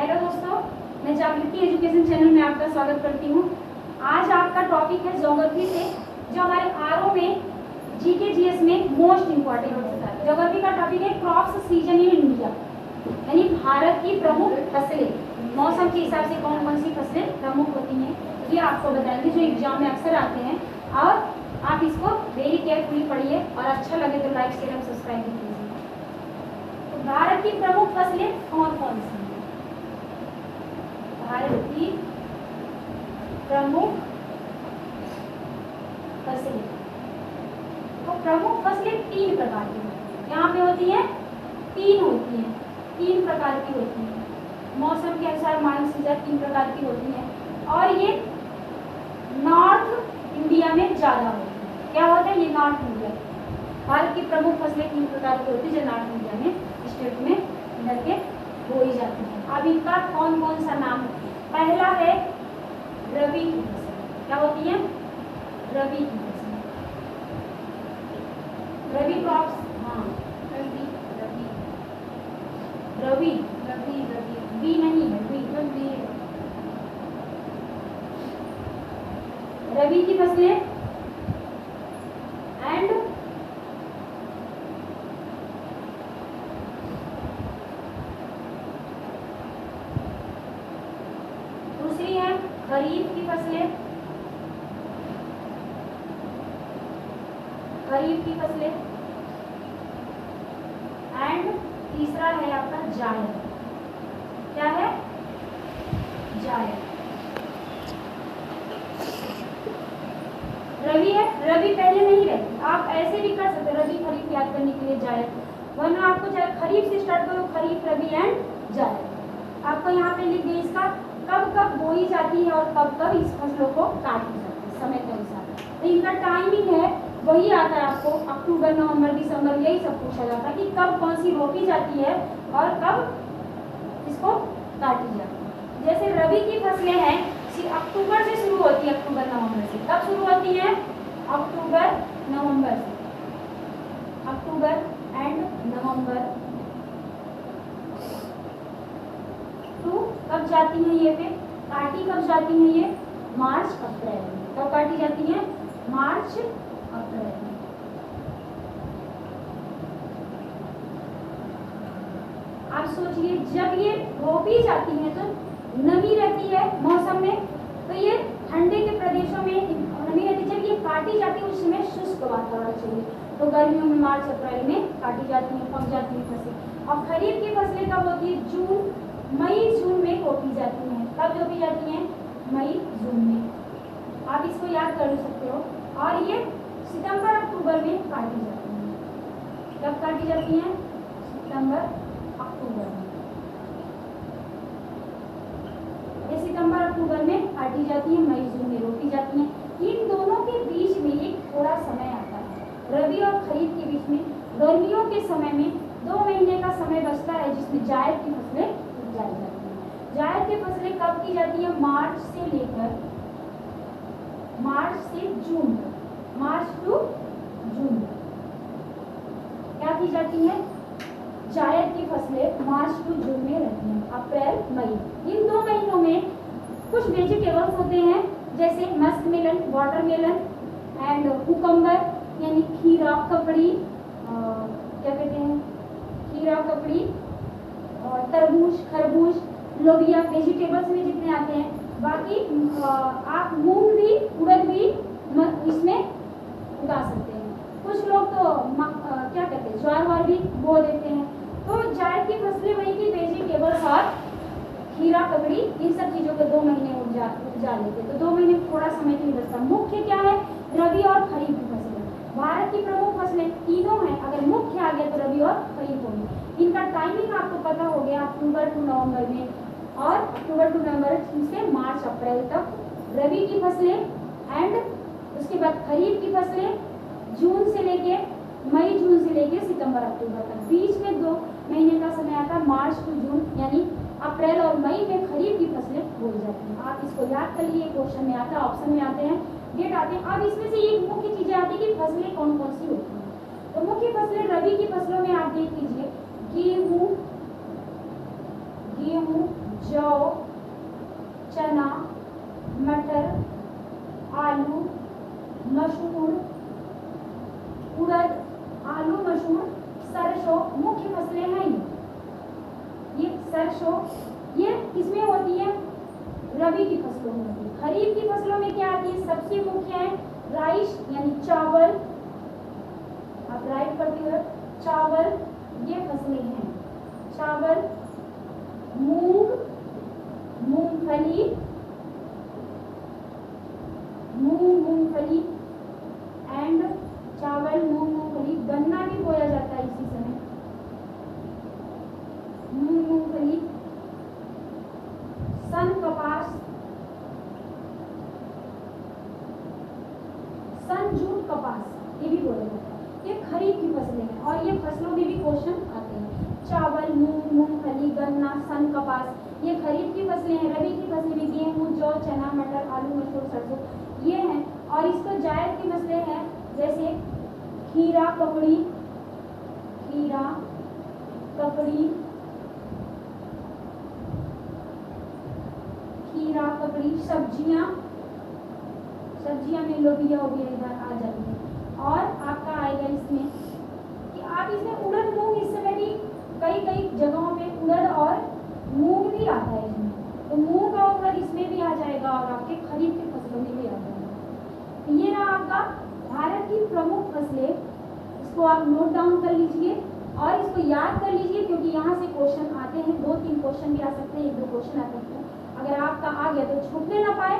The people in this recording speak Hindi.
हेलो दोस्तों, मैं जागृति एजुकेशन चैनल में आपका स्वागत करती हूँ। आज आपका टॉपिक है ज्योग्राफी से, जो हमारे आरओ में जीके जीएस में मोस्ट इम्पोर्टेंट होता है। ज्योग्राफी का टॉपिक है क्रॉप्स सीजन इन इंडिया, यानी भारत की प्रमुख फसलें। मौसम के हिसाब से कौन कौन सी फसलें प्रमुख होती हैं ये आपको बताएंगे, जो एग्जाम में अक्सर आते हैं। और आप इसको वेरी केयरफुली पढ़िए और अच्छा लगे तो लाइक शेयर और सब्सक्राइब कीजिए। तो भारत की प्रमुख फसलें कौन कौन सी हैं? भारत की प्रमुख फसलें, तो प्रमुख फसलें तीन प्रकार की होती हैं। यहाँ पे होती हैं तीन प्रकार की होती हैं। मौसम के अनुसार मान सीजन तीन प्रकार की होती हैं, और ये नॉर्थ इंडिया में ज़्यादा होती है। क्या होता है? ये नॉर्थ इंडिया, भारत की प्रमुख फसलें तीन प्रकार की होती है, जो नॉर्थ इंडिया में स्टेट में इधर के बोई जाती हैं। अब इनका कौन कौन सा नाम है? पहला है रबी की फसल। क्या होती है? रबी की फसल, रबी क्रॉप्स। हाँ, रबी रबी रबी रबी रबी बी नहीं है, बी रबी रबी की फसलें। एंड दूसरी है खरीफ की फसलें, खरीफ की फसलें। एंड तीसरा है आपका जायद। क्या है? जायद। रबी है, रबी पहले नहीं रहती, आप ऐसे भी कर सकते रबी खरीफ याद करने के लिए जायद, वरना आपको चाहे खरीफ से स्टार्ट करो, खरीफ रबी एंड जायद। आपको यहाँ पे लिख दिया इसका कब कब बोई जाती है और कब कब इस फसलों को काटी जाती है समय के अनुसार। तो इनका टाइमिंग है वही आता है आपको अक्टूबर नवंबर दिसंबर, यही सब पूछा जाता है कि कब कौन सी रोपी जाती है और कब इसको काटी जाती है। जैसे रबी की फसलें हैं अक्टूबर से शुरू होती है, अक्टूबर नवंबर से। कब शुरू होती है? अक्टूबर नवंबर से, अक्टूबर एंड नवंबर टू कब जाती हैं ये पे काटी? कब जाती हैं ये? मार्च अप्रैल में। कब काटी जाती है? मार्च अप्रैल में। आप सोचिए, जब ये रोपी जाती है तो नमी रहती है मौसम में, तो ये ठंडे के प्रदेशों में नमी रहती है। जब ये काटी जाती है उस समय शुष्क वातावरण चाहिए, तो गर्मियों में मार्च अप्रैल में काटी जाती है, पक जाती है फसलें। और खरीफ की फसलें कब होती है? जून मई जून में रोपी जाती हैं। कब रोपी जाती हैं? मई जून में। आप इसको याद कर सकते हो। और ये सितंबर अक्टूबर में काटी जाती हैं। कब काटी जाती हैं? सितंबर अक्टूबर में। ये सितंबर अक्टूबर में काटी जाती है, मई जून में रोपी जाती हैं। इन दोनों के बीच में एक थोड़ा समय आता है, रबी और खरीफ के बीच में गर्मियों के समय में 2 महीने का समय बचता है, जिसमें जायद की फसलें उगाई जाती हैं। जायद की फसलें कब की जाती है? मार्च से लेकर मार्च से जून तक, मार्च टू जून तक क्या की जाती है? जायद की फसलें मार्च टू जून में रहती हैं, अप्रैल मई। इन 2 महीनों में कुछ वेजिटेबल्स होते हैं, जैसे musk melon, watermelon and cucumber, यानी खीरा ककड़ी, क्या कहते हैं, खीरा ककड़ी, और तरबूज, खरबूज, लोबिया, वेजिटेबल्स में जितने आते हैं। बाकी आप मूंग भी, उड़द भी इसमें उगा सकते हैं। कुछ लोग तो क्या कहते हैं, ज्वार वार भी बो देते हैं। तो जायद की फसलें वही की वेजिटेबल्स और खीरा ककड़ी, इन सब चीज़ों को 2 महीने उपजा लेते हैं, तो 2 महीने थोड़ा समय नहीं बचता। मुख्य क्या है? रबी और खरीफ की फसलें। भारत की प्रमुख फसलें तीनों हैं, अगर मुख्य आ गया तो रबी और खरीफ होंगे। इनका टाइमिंग आपको पता हो गया, अक्टूबर टू नवंबर में, और अक्टूबर टू नवंबर से मार्च अप्रैल तक रबी की फसलें। एंड उसके बाद खरीफ की फसलें जून से लेके मई जून से लेके सितंबर अक्टूबर तक। बीच में 2 महीने का समय आता है, मार्च टू जून, यानी अप्रैल और मई में खरीफ की फसलें बोई जाती हैं। आप इसको याद कर लिए, क्वेश्चन में आता है, ऑप्शन में आते हैं, डेट आते हैं। अब इसमें से एक मुख्य चीजें आती है कि फसलें कौन कौन सी होती हैं। तो मुख्य फसलें रबी की फसलों में आप देख लीजिए, गेहूँ, जौ, चना, मटर, आलू, मसूर, उड़द, आलू, मसूर, सरसों मुख्य फसलें हैं। ये सरसों ये किसमें होती है? रबी की फसलों में होती है। खरीफ की फसलों में क्या आती है? सबसे मुख्य है राइस यानी चावल, आप राइट करते हो, चावल ये फसलें हैं। चावल, मूंग, मूंगफली, मूंगफली एंड चावल, मूंगफली, गन्ना भी बोया जाता है इसी समय, मूंगफली, सन कपास, सन जूट कपास ये भी बोला जाता है। ये खरीफ की फसलें हैं और ये फसलों में भी क्वेश्चन आते हैं। चावल, मूंग, मूंगफली, गन्ना, सन कपास ये खरीफ की फसलें हैं। रबी की फसलें में गेहूं, जौ, चना, मटर, आलू, मसूर, सरसों ये हैं। और इसको जायद की फसलें हैं जैसे खीरा, ककड़ी, खीरा, ककड़ी, खीरा, ककड़ी, सब्जियां, सब्जियां में लोबिया हो गया इधर आ जाती है। और आपका आएगा इसमें कि आप इसमें उड़द, मूंग इस समय भी कई जगहों पे उड़द और मूंग भी आता है इसमें, तो मूंग और उड़द इसमें भी आ जाएगा और आपके खरीफ की फसलों में भी आ जाएगा। तो ये रहा आपका भारत की प्रमुख फसलें। इसको आप नोट डाउन कर लीजिए और इसको याद कर लीजिए क्योंकि यहाँ से क्वेश्चन आते हैं, 2-3 क्वेश्चन भी आ सकते हैं, 1-2 क्वेश्चन आ सकते हैं। अगर आपका आ गया तो छूटने ना पाए।